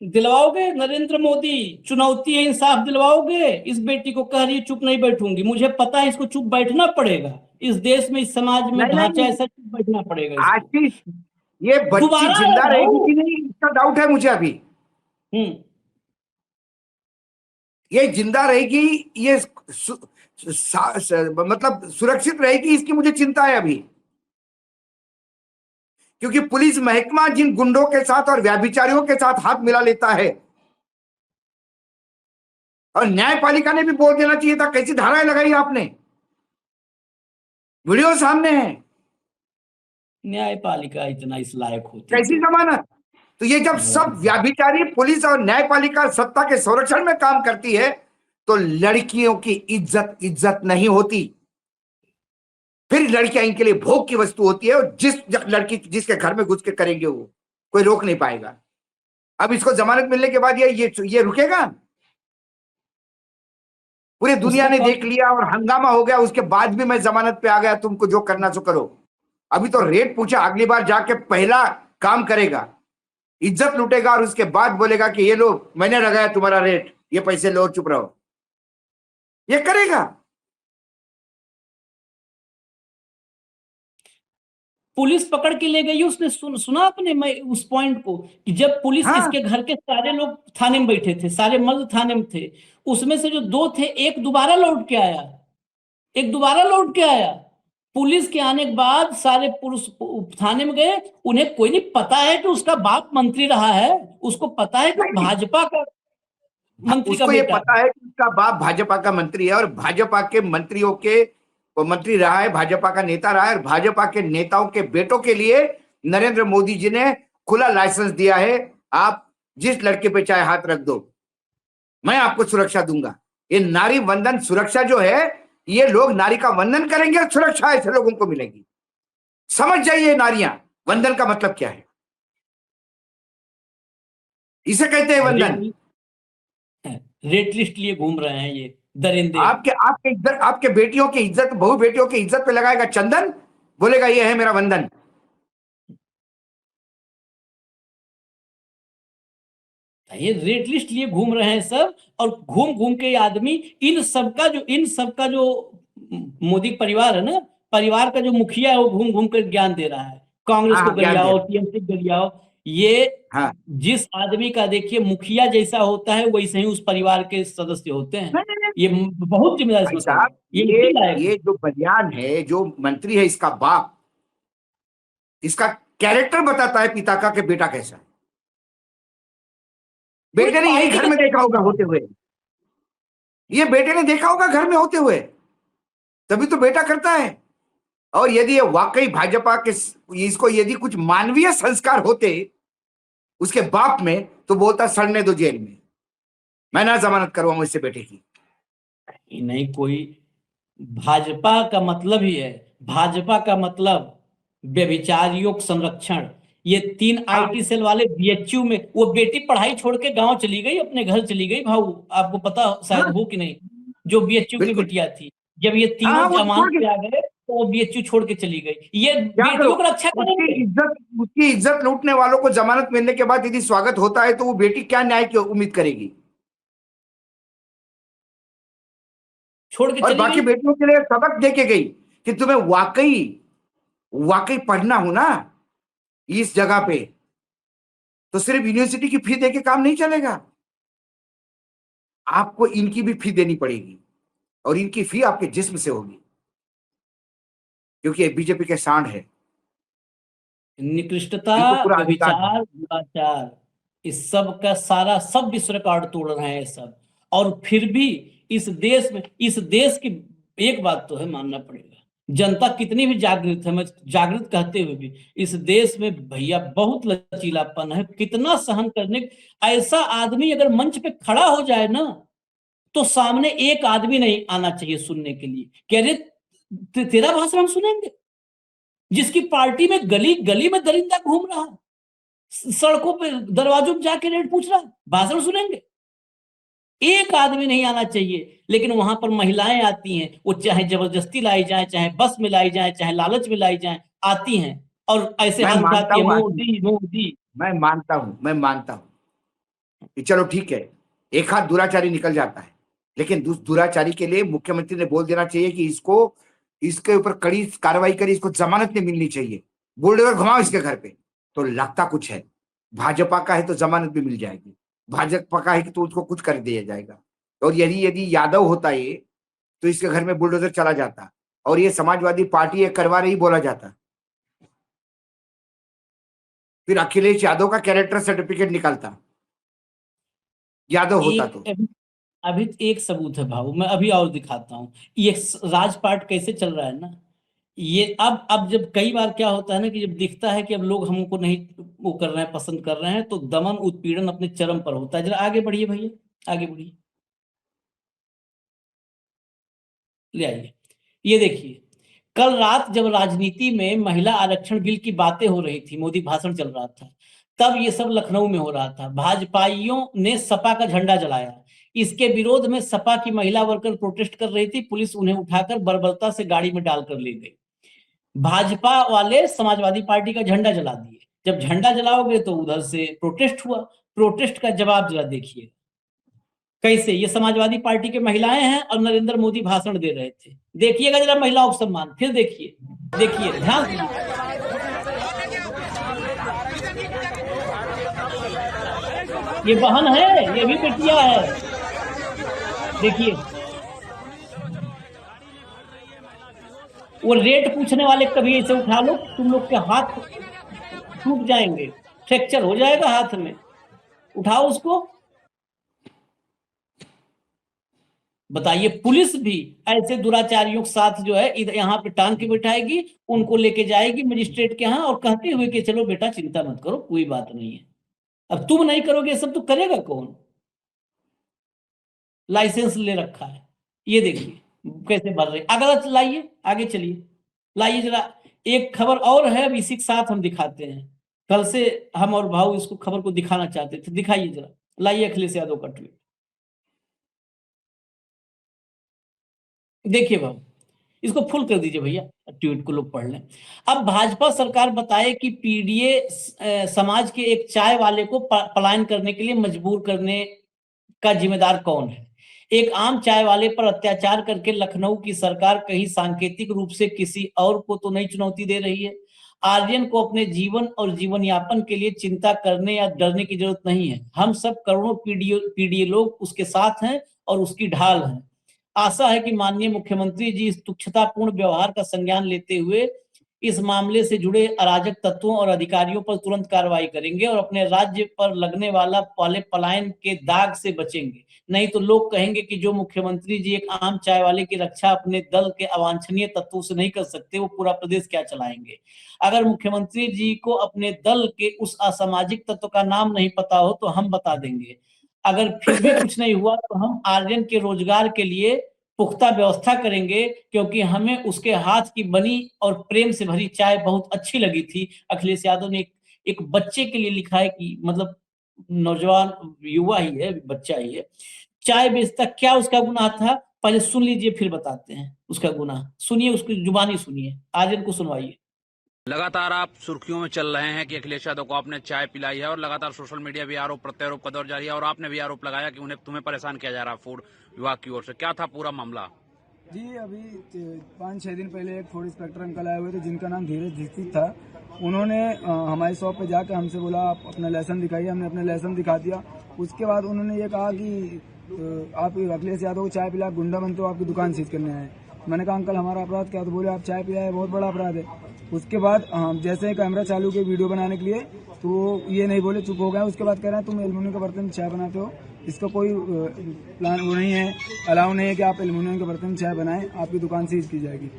दिलवाओगे नरेंद्र मोदी, चुनौती है, इंसाफ दिलवाओगे। इस बेटी को कह रही चुप नहीं बैठूंगी, मुझे पता है इसको चुप बैठना पड़ेगा। इस देश में, इस समाज में ढांचा ऐसा, चुप बैठना पड़ेगा। आशीष, ये बच्ची जिंदा रहेगी कि नहीं इसका डाउट है मुझे अभी। ये जिंदा रहेगी, ये मतलब सुरक्षित रहेगी, इसकी मुझे चिंता है अभी। क्योंकि पुलिस महकमा जिन गुंडों के साथ और व्याभिचारियों के साथ हाथ मिला लेता है, और न्यायपालिका ने भी बोल देना चाहिए था। कैसी धाराएं लगाई आपने, वीडियो सामने है। न्यायपालिका इतना इस लायक होती, कैसी जमानत। तो ये जब सब व्याभिचारी पुलिस और न्यायपालिका सत्ता के संरक्षण में काम करती है तो लड़कियों की इज्जत नहीं होती। फिर लड़कियां इनके लिए भोग की वस्तु होती है, और जिस लड़की जिसके घर में घुस के करेंगे वो कोई रोक नहीं पाएगा। अब इसको जमानत मिलने के बाद ये रुकेगा। पूरी दुनिया ने देख लिया और हंगामा हो गया, उसके बाद भी मैं जमानत पे आ गया, तुमको जो करना सो करो। अभी तो रेट पूछा, अगली बार जाके पहला काम करेगा, इज्जत लूटेगा और उसके बाद बोलेगा कि ये लो मैंने लगाया तुम्हारा रेट, ये पैसे लो, चुप रहो। ये करेगा। पुलिस पकड़ के ले गई, उसने सुना आपने मैं उस पॉइंट को कि जब पुलिस इसके घर के सारे लोग थाने में बैठे थे, सारे मर्द थाने में थे, उसमें से जो 2 थे, एक दोबारा लौट के आया, पुलिस के आने के बाद सारे पुरुष थाने में गए, उन्हें कोई नहीं पता है कि उसका बाप मंत्री रहा है, उसको पता है कि नहीं, भाजपा का मंत्री का उसको ये बेटा पता है कि उसका बाप भाजपा का मंत्री है और भाजपा के मंत्रियों के वो मंत्री रहा है, भाजपा का नेता रहा है और भाजपा के नेताओं के बेटों के लिए नरेंद्र मोदी जी ने खुला लाइसेंस दिया है। आप जिस लड़के पे चाहे हाथ रख दो, मैं आपको सुरक्षा दूंगा। ये नारी वंदन सुरक्षा जो है, ये लोग नारी का वंदन करेंगे और सुरक्षा ऐसे लोगों को मिलेगी। समझ जाइए नारियां, वंदन का मतलब क्या है, इसे कहते हैं वंदन। रेट लिस्ट लिए घूम रहे हैं ये दरिंदे। आपके आपके इज्जत, आपके बेटियों की इज्जत, बहु बेटियों की इज्जत पे लगाएगा चंदन, बोलेगा ये है मेरा वंदन। ये रेट लिस्ट लिए घूम रहे हैं सब, और घूम घूम के ये आदमी इन सबका जो मोदी परिवार है ना, परिवार का जो मुखिया है, वो घूम घूम कर ज्ञान दे रहा है, कांग्रेस को ज्ञान दे गरियाओ, रहा है। टीएमसी को गरियाओ। ये हाँ, जिस आदमी का देखिए मुखिया जैसा होता है, वैसे ही उस परिवार के सदस्य होते हैं। नहीं, नहीं, नहीं। ये बहुत जिम्मेदारी भाई समझता है, साहब, ये इसी लायक है। ये जो बलियान है, जो मंत्री है, इसका बाप, इसका कैरेक्टर बताता है पिता का कि बेटा कैसा है। बेटे ने यही घर में देखा होगा होते हुए, ये बेटे ने देखा होगा घर में होते हुए, तभी तो बेटा करता है। और यदि ये वाकई भाजपा के, इसको यदि कुछ मानवीय संस्कार होते उसके बाप में, तो बोलता सड़ने दो जेल में, मैं ना जमानत करवाऊं इससे बेटे की। नहीं, कोई भाजपा का मतलब ही है, भाजपा का मतलब व्यभिचार योग संरक्षण। ये 3 आईटी सेल वाले बीएचयू में, वो बेटी पढ़ाई छोड़ के गांव चली गई, अपने घर चली गई भाऊ, आपको पता शायद हो कि नहीं, जो बीएचयू की बिल्कुल। बिटिया थी, जब ये तीनों वो जमानत छोड़ पे आ गए तो वो बीएचयू छोड़ के चली गई। ये क्या करो, बेटियों की रक्षा करेंगे। उसकी इज्जत लूटने वालों को जमानत मिलने के बाद यदि स्वागत होता है, तो वो बेटी क्या न्याय की उम्मीद करेगी। छोड़ के और चली बाकी गई। बेटियों के लिए सबक दे के गई कि तुम्हें वाकई पढ़ना हो ना इस जगह पे, तो सिर्फ यूनिवर्सिटी की फी दे के काम नहीं चलेगा, आपको इनकी भी फी देनी पड़ेगी, और इनकी फी आपके जिस्म से होगी, क्योंकि बीजेपी के सांड है। निकृष्टता, इनको पूरा अधिकार है। व्यभिचार, दुराचार, इस सब का सारा सब विश्व रिकॉर्ड तोड़ रहे हैं ये सब। और फिर भी इस देश की एक बात तो है, मानना पड़ेगा, जनता कितनी भी जागृत है, मैं जागृत कहते हुए भी, इस देश में भैया बहुत लचीलापन है, कितना सहन करने। ऐसा आदमी अगर मंच पे खड़ा हो जाए ना, तो सामने एक आदमी नहीं आना चाहिए सुनने के लिए, कह रहे तेरा भाषण हम सुनेंगे, जिसकी पार्टी में गली गली में दरिंदा घूम रहा, सड़कों पे दरवाजों में जाके रेट पूछ रहा, भाषण सुनेंगे? एक आदमी नहीं आना चाहिए। लेकिन वहां पर महिलाएं आती हैं, वो चाहे जबरदस्ती लाई जाए, चाहे बस में लाई जाए, चाहे लालच में लाई जाए, आती हैं और ऐसे हाथ उठाती है, मोदी मोदी। मैं मानता हूं कि चलो ठीक है, एक हाथ दुराचारी निकल जाता है, लेकिन दुराचारी के लिए मुख्यमंत्री ने बोल देना चाहिए कि इसके ऊपर कड़ी कार्रवाई करी, इसको जमानत नहीं मिलनी चाहिए, बुलडोजर घुमाओ इसके घर पे। तो लगता कुछ है, भाजपा का है तो जमानत भी मिल जाएगी, भाजपा का है कि तो उसको कुछ कर दिया जाएगा। और यदि यादव होता ये, तो इसके घर में बुलडोजर चला जाता और ये समाजवादी पार्टी ये करवा रही बोला जाता, फिर अखिलेश यादव का कैरेक्टर सर्टिफिकेट निकालता, यादव होता तो। अभी एक सबूत है भाऊ, मैं अभी और दिखाता हूँ ये राजपाट कैसे चल रहा है ना। ये अब जब कई बार क्या होता है ना, कि जब दिखता है कि अब लोग हमको नहीं वो कर रहे हैं, पसंद कर रहे हैं, तो दमन उत्पीड़न अपने चरम पर होता है। जरा आगे बढ़िए भैया, आगे बढ़िए, ले आइए। ये देखिए, कल रात जब राजनीति में महिला आरक्षण बिल की बातें हो रही थी, मोदी भाषण चल रहा था, तब ये सब लखनऊ में हो रहा था। भाजपाइयों ने सपा का झंडा जलाया, इसके विरोध में सपा की महिला वर्कर प्रोटेस्ट कर रही थी, पुलिस उन्हें उठाकर बर्बरता से गाड़ी में डालकर ले गई। भाजपा वाले समाजवादी पार्टी का झंडा जला दिए। जब झंडा जलाओगे तो उधर से प्रोटेस्ट हुआ, प्रोटेस्ट का जवाब जरा देखिए कैसे। ये समाजवादी पार्टी के महिलाएं हैं और नरेंद्र मोदी भाषण दे रहे थे। देखिएगा जरा महिलाओं को सम्मान, फिर देखिए ध्यान दीजिए। ये बहन है, ये भी बेटिया है, देखिए। वो रेट पूछने वाले कभी ऐसे उठा लो, तुम लोग के हाथ टूट जाएंगे, फ्रैक्चर हो जाएगा हाथ में। उठाओ उसको। बताइए, पुलिस भी ऐसे दुराचारियों के साथ जो है इधर यहाँ पे टांग के बिठाएगी, उनको लेके जाएगी मजिस्ट्रेट के यहाँ और कहते हुए कि चलो बेटा चिंता मत करो, कोई बात नहीं है। अब तुम नहीं करोगे सब तो करेगा कौन? लाइसेंस ले रखा है, ये देखिए कैसे भर रहे। अगला लाइए, आगे चलिए, लाइए जरा। एक खबर और है, अब इसी के साथ हम दिखाते हैं। कल से हम और भाऊ इसको खबर को दिखाना चाहते थे, दिखाइए जरा, लाइए अखिलेश यादव का ट्वीट। देखिए भाऊ, इसको फुल कर दीजिए भैया, ट्वीट को लोग पढ़ लें। अब भाजपा सरकार बताए कि पीडीए समाज के एक चाय वाले को पलायन करने के लिए मजबूर करने का जिम्मेदार कौन है? एक आम चाय वाले पर अत्याचार करके लखनऊ की सरकार कहीं सांकेतिक रूप से किसी और को तो नहीं चुनौती दे रही है? आर्यन को अपने जीवन और जीवन यापन के लिए चिंता करने या डरने की जरूरत नहीं है। हम सब करोड़ों पीडीए लोग उसके साथ हैं और उसकी ढाल हैं। आशा है कि माननीय मुख्यमंत्री जी इस तुच्छतापूर्ण व्यवहार का संज्ञान लेते हुए इस मामले से जुड़े अराजक तत्वों और अधिकारियों पर तुरंत कार्रवाई करेंगे और अपने राज्य पर लगने वाले पलायन के दाग से बचेंगे। नहीं तो लोग कहेंगे कि जो मुख्यमंत्री जी एक आम चाय वाले की रक्षा अपने दल के अवांछनीय तत्वों से नहीं कर सकते, वो पूरा प्रदेश क्या चलाएंगे? अगर मुख्यमंत्री जी को अपने दल के उस असामाजिक तत्व का नाम नहीं पता हो तो हम बता देंगे। अगर फिर भी कुछ नहीं हुआ तो हम आर्यन के रोजगार के लिए पुख्ता व्यवस्था करेंगे, क्योंकि हमें उसके हाथ की बनी और प्रेम से भरी चाय बहुत अच्छी लगी थी। अखिलेश यादव ने एक बच्चे के लिए लिखा है कि मतलब नौजवान युवा ही है, बच्चा ही है, चाय बेचता, क्या उसका गुनाह था? पहले सुन लीजिए फिर बताते हैं उसका गुनाह। सुनिए, उसकी जुबानी सुनिए, आर्यन को सुनवाइए। लगातार आप सुर्खियों में चल रहे हैं कि अखिलेश यादव को आपने चाय पिलाई है और लगातार सोशल मीडिया भी आरोप प्रत्यारोप का दौर जारी है और आपने भी आरोप लगाया कि तुम्हें परेशान किया जा रहा है फूड विभाग की ओर से। क्या था पूरा मामला? जी, अभी 5-6 दिन पहले एक फूड इंस्पेक्टर अंकल आए हुए थे जिनका नाम धीरज दीक्षित था। उन्होंने हमारी शॉप पे जाकर हमसे बोला आप अपना लाइसेंस दिखाइए। हमने अपना लाइसेंस दिखा दिया। उसके बाद उन्होंने ये कहा कि आप अखिलेश यादव को चाय पिला गुंडा बनते हो, आपकी दुकान सीज करने आए। मैंने कहा अंकल हमारा अपराध क्या? तो बोले आप चाय पिलाए बहुत बड़ा अपराध है। उसके बाद जैसे कैमरा चालू किया वीडियो बनाने के लिए, तो वो ये नहीं बोले, चुप हो गए। उसके बाद कह रहे हैं तुम एल्युमिनियम के बर्तन में चाय बनाते हो, इसका कोई प्लान वो नहीं है, अलाउ नहीं है कि आप एल्युमिनियम के बर्तन में चाय बनाएं, आपकी दुकान सीज की जाएगी।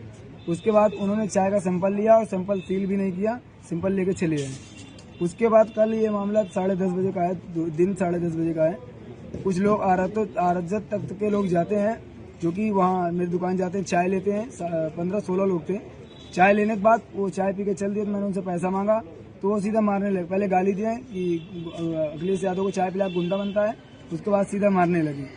उसके बाद उन्होंने चाय का सैंपल लिया और सैंपल सील भी नहीं किया, सिंपल लेके चले गए। उसके बाद कल ये मामला 10:30 बजे का है, दिन 10:30 बजे का है। कुछ लोग अराजक तत्व के लोग जाते हैं जो कि वहाँ मेरी दुकान जाते हैं, चाय लेते हैं। 15-16 लोग थे। चाय लेने के बाद वो चाय पी के चल दिए, तो मैंने उनसे पैसा मांगा तो वो सीधा मारने लगे। पहले गाली दिए कि अखिलेश यादव को चाय पिला गुंडा बनता है, उसके बाद सीधा मारने लगे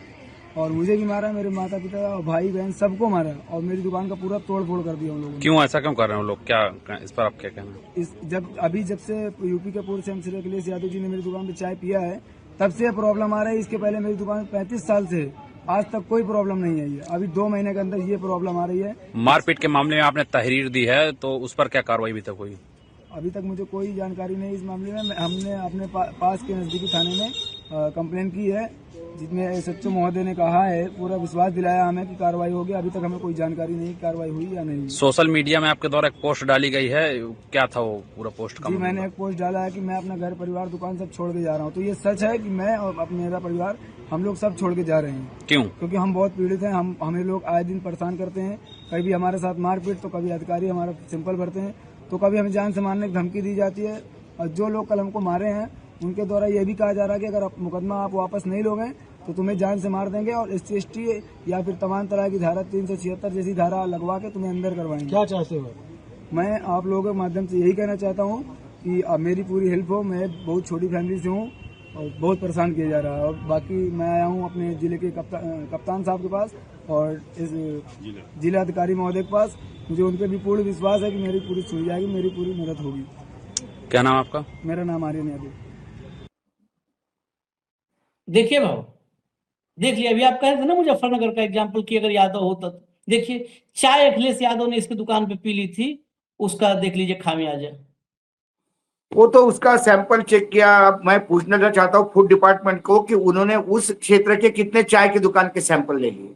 और मुझे भी मारा, मेरे माता पिता और भाई बहन सबको मारा और मेरी दुकान का पूरा तोड़ फोड़ कर दिया उन लोगों ने। क्यों ऐसा क्यों कर रहे हैं लोग? क्या इस पर आप क्या कहना? जब से यूपी के पूर्व सीएम श्री अखिलेश यादव जी ने मेरी दुकान पे चाय पिया है, तब से प्रॉब्लम आ रही है। इसके पहले मेरी दुकान 35 साल से आज तक कोई प्रॉब्लम नहीं आई है। अभी 2 महीने के अंदर ये प्रॉब्लम आ रही है। मारपीट के मामले में आपने तहरीर दी है, तो उस पर क्या कार्रवाई अभी तक हुई? अभी तक मुझे कोई जानकारी नहीं इस मामले में। हमने अपने पास के नजदीकी थाने में कंप्लेंट की है, जिसमें एसएचओ महोदय ने कहा है, पूरा विश्वास दिलाया हमें कि कार्रवाई होगी। अभी तक हमें कोई जानकारी नहीं कार्रवाई हुई या नहीं। सोशल मीडिया में आपके द्वारा एक पोस्ट डाली गई है, क्या था वो पूरा पोस्ट का? जी, मैंने एक पोस्ट डाला है कि मैं अपना घर परिवार दुकान सब छोड़ के जा रहा हूँ। तो ये सच है कि मैं और मेरा परिवार हम लोग सब छोड़ के जा रहे हैं। क्यों? क्योंकि हम बहुत पीड़ित हैं। हमें लोग आए दिन परेशान करते हैं, कभी हमारे साथ मारपीट, तो कभी अधिकारी हमारा सिंपल भरते हैं, तो कभी हमें जान से मारने की धमकी दी जाती है। और जो लोग कल हमको मारे हैं उनके द्वारा ये भी कहा जा रहा है कि अगर मुकदमा आप वापस नहीं लोगे तो तुम्हें जान से मार देंगे और SC/ST या फिर तमाम तरह की धारा 376 जैसी धारा लगवा के तुम्हें अंदर करवाएंगे। क्या चाहते हो? मैं आप लोगों के माध्यम से यही कहना चाहता हूँ कि मेरी पूरी हेल्प हो। मैं बहुत छोटी फैमिली से हूँ और बहुत परेशान किया जा रहा है। और बाकी मैं आया हूँ अपने जिले के कप्तान साहब के पास और इस जिला अधिकारी महोदय के पास। मुझे उन पर भी पूर्ण विश्वास है कि मेरी पूरी सुन जाएगी, मेरी पूरी मदद होगी। क्या नाम आपका? मेरा नाम आर्यन यादव। देखिए भाव, देख लिया। अभी आप कह रहे थे ना मुजफ्फरनगर का एग्जाम्पल कि अगर यादव होता तो देखिए, चाय अखिलेश यादव ने इसकी दुकान पे पी ली थी, उसका देख लीजिए खामियाजा। वो तो उसका सैंपल चेक किया। अब मैं पूछना चाहता हूँ फूड डिपार्टमेंट को कि उन्होंने उस क्षेत्र के कितने चाय की दुकान के सैंपल ले लिए।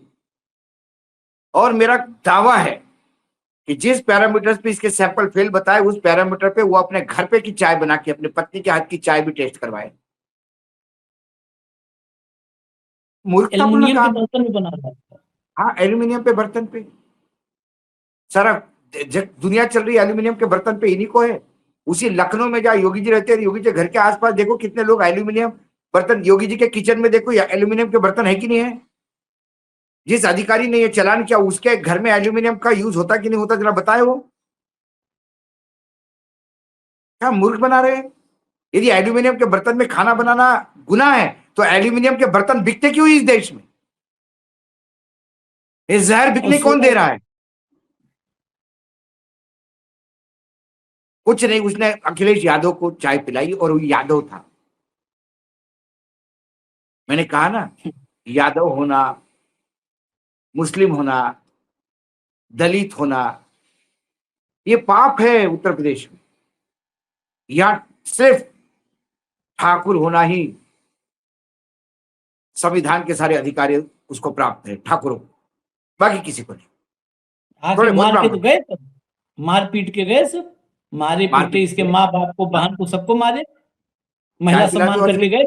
और मेरा दावा है कि जिस पैरामीटर्स पे इसके सैंपल फेल बताए उस पैरामीटर पे वो अपने घर पे की चाय बना के अपने पत्नी के हाथ की चाय भी टेस्ट करवाए। मूर्खतापूर्ण एल्युमिनियम के काम। बर्तन में बना रहा है। हाँ, एल्यूमिनियम पे बर्तन पे सारा दुनिया चल रही है, एल्यूमिनियम के बर्तन पे इन्हीं को है। उसी लखनऊ में जहाँ योगी जी रहते हैं, योगी जी घर के आसपास देखो कितने लोग एल्यूमिनियम बर्तन, योगी जी के किचन में देखो एल्यूमिनियम के बर्तन है कि नहीं है। जिस अधिकारी ने ये चलान किया उसके घर में एल्यूमिनियम का यूज होता कि नहीं होता, जरा बताए वो। क्या मूर्ख बना रहे हैं। यदि एल्यूमिनियम के बर्तन में खाना बनाना गुनाह है तो एल्यूमिनियम के बर्तन बिकते क्यों इस देश में। ये जहर बिकने कौन दे रहा है। कुछ नहीं, उसने अखिलेश यादव को चाय पिलाई और वो यादव था। मैंने कहा ना, यादव होना, मुस्लिम होना, दलित होना, ये पाप है उत्तर प्रदेश में। यहां सिर्फ ठाकुर होना ही संविधान के सारे अधिकार उसको प्राप्त है, ठाकुरों को, बाकी किसी को नहीं। आके मार के तो गए सब, मार पीट के गए सब, मारे मार पीटे, पीट इसके के। माँ बाप को, बहन को, सबको मारे। महिला चाय पिला सम्मान दो करके अखिलेश। गए,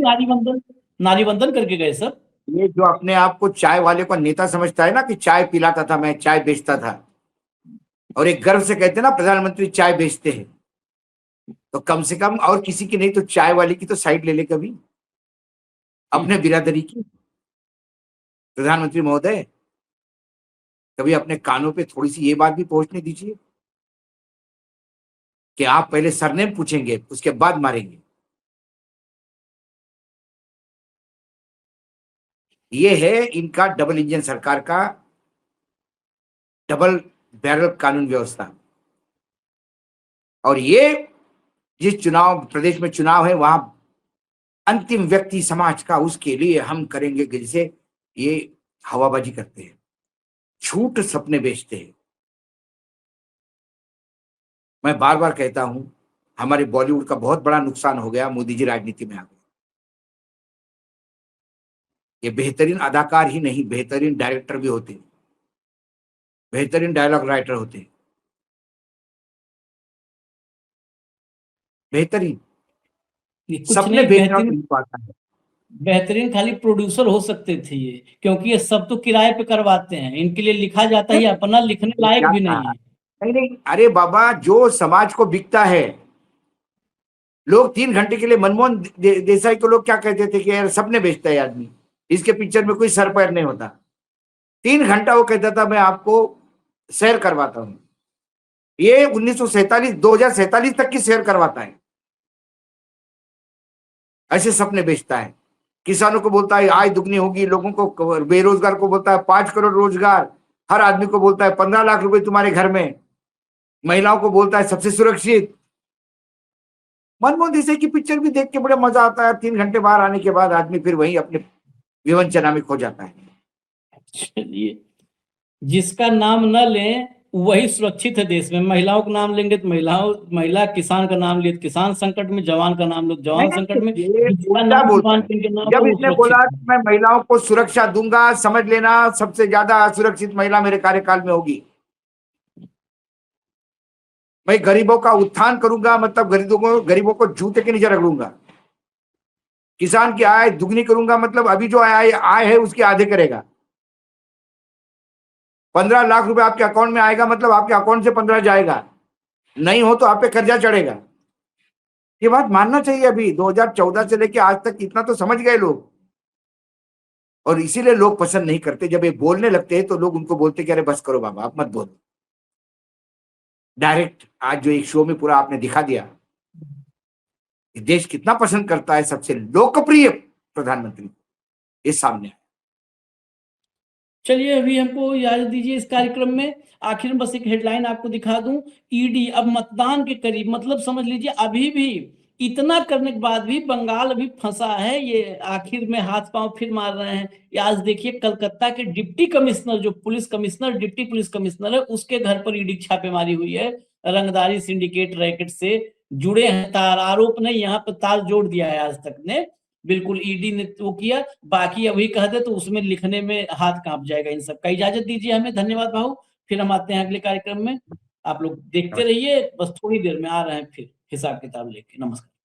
नारी वंदन करके गए सब। ये जो अपने आप को चाय वाले को नेता समझता है ना कि चाय पिलाता था मैं, चाय बेचता था, और एक गर्व से कहते हैं ना प्रधानमंत्री चाय बेचते हैं, तो कम से कम और किसी की नहीं तो चाय वाले की तो साइड ले ले कभी, अपने बिरादरी की। प्रधानमंत्री महोदय, कभी अपने कानों पे थोड़ी सी ये बात भी पहुंचने दीजिए कि आप पहले सरनेम पूछेंगे उसके बाद मारेंगे। ये है इनका डबल इंजन सरकार का डबल बैरल कानून व्यवस्था। और ये जिस चुनाव प्रदेश में चुनाव है वहां अंतिम व्यक्ति समाज का, उसके लिए हम करेंगे, जैसे ये हवाबाजी करते हैं, झूठ सपने बेचते हैं। मैं बार बार कहता हूं हमारे बॉलीवुड का बहुत बड़ा नुकसान हो गया, मोदी जी राजनीति में आ गए। ये बेहतरीन अदाकार ही नहीं, बेहतरीन डायरेक्टर भी होते हैं, बेहतरीन डायलॉग राइटर होते हैं, बेहतरीन। ये कुछ सपने नहीं, बेचना नहीं पाता है। बेहतरीन खाली प्रोड्यूसर हो सकते थे ये, क्योंकि ये सब तो किराए पे करवाते हैं, इनके लिए लिखा जाता है, अपना लिखने लायक क्या भी कहा? नहीं है। नहीं नहीं, अरे बाबा, जो समाज को बिकता है, लोग 3 घंटे के लिए मनमोहन देसाई को लोग क्या कहते थे कि यार सपने बेचता है आदमी, इसके पिक्चर में कोई सर पैर नहीं होता। 3 घंटा वो कहता था मैं आपको शेयर करवाता हूं। ये 2047 तक की शेयर करवाता है, ऐसे सपने बेचता है। किसानों को बोलता है आय दुगनी होगी, लोगों को, बेरोजगार को बोलता है 5 करोड़ रोजगार, हर आदमी को बोलता है 15 लाख रुपए तुम्हारे घर में, महिलाओं को बोलता है सबसे सुरक्षित। मनमोहन देसाई की पिक्चर भी देख के बड़ा मजा आता है, 3 घंटे बाहर आने के बाद आदमी फिर वही अपने विवंचना में खो जाता है। चलिए, जिसका नाम न लें वही सुरक्षित है देश में। महिलाओं का नाम लेंगे तो महिला, किसान का नाम लिए तो किसान संकट में, जवान का नाम लो जवान संकट में। ये जिसका उल्टा नाम बोलता जवान है। के नाम जब पर वो इसने बोला सुरक्षित कि मैं महिलाओं को सुरक्षा दूंगा, समझ लेना सबसे ज्यादा असुरक्षित महिला मेरे कार्यकाल में होगी। मैं गरीबों का उत्थान करूंगा, मतलब गरीबों को जूते के नीचे रगड़ूंगा। किसान की आय दुगनी करूंगा, मतलब अभी जो आय है उसके आधे करेगा। 15 लाख रुपए आपके अकाउंट में आएगा, मतलब आपके अकाउंट से 15 जाएगा, नहीं हो तो आप पे कर्जा चढ़ेगा। ये बात मानना चाहिए। अभी 2014 से लेके आज तक इतना तो समझ गए लोग, और इसीलिए लोग पसंद नहीं करते। जब ये बोलने लगते हैं तो लोग उनको बोलते कि अरे बस करो बाबा, आप मत बोलो। डायरेक्ट आज जो एक शो में पूरा आपने दिखा दिया कि देश कितना पसंद करता है सबसे लोकप्रिय प्रधानमंत्री, ये सामने है। चलिए, अभी हमको इजाजत दीजिए इस कार्यक्रम में। आखिर में बस एक हेडलाइन आपको दिखा दूं। ईडी अब मतदान के करीब, मतलब समझ लीजिए अभी भी इतना करने के बाद भी बंगाल अभी फंसा है। ये आखिर में हाथ पांव फिर मार रहे हैं। ये आज देखिए, कलकत्ता के डिप्टी कमिश्नर, जो police commissioner, deputy police commissioner है, उसके घर पर ईडी छापेमारी हुई है। रंगदारी सिंडिकेट रैकेट से जुड़े हैं तार, आरोप नहीं, यहाँ पर तार जोड़ दिया है आज तक ने, बिल्कुल ईडी ने वो किया। बाकी अभी कह दे तो उसमें लिखने में हाथ कांप जाएगा इन सब का। इजाजत दीजिए हमें, धन्यवाद भाऊ। फिर हम आते हैं अगले कार्यक्रम में। आप लोग देखते रहिए, बस थोड़ी देर में आ रहे हैं फिर हिसाब किताब लेके। नमस्कार।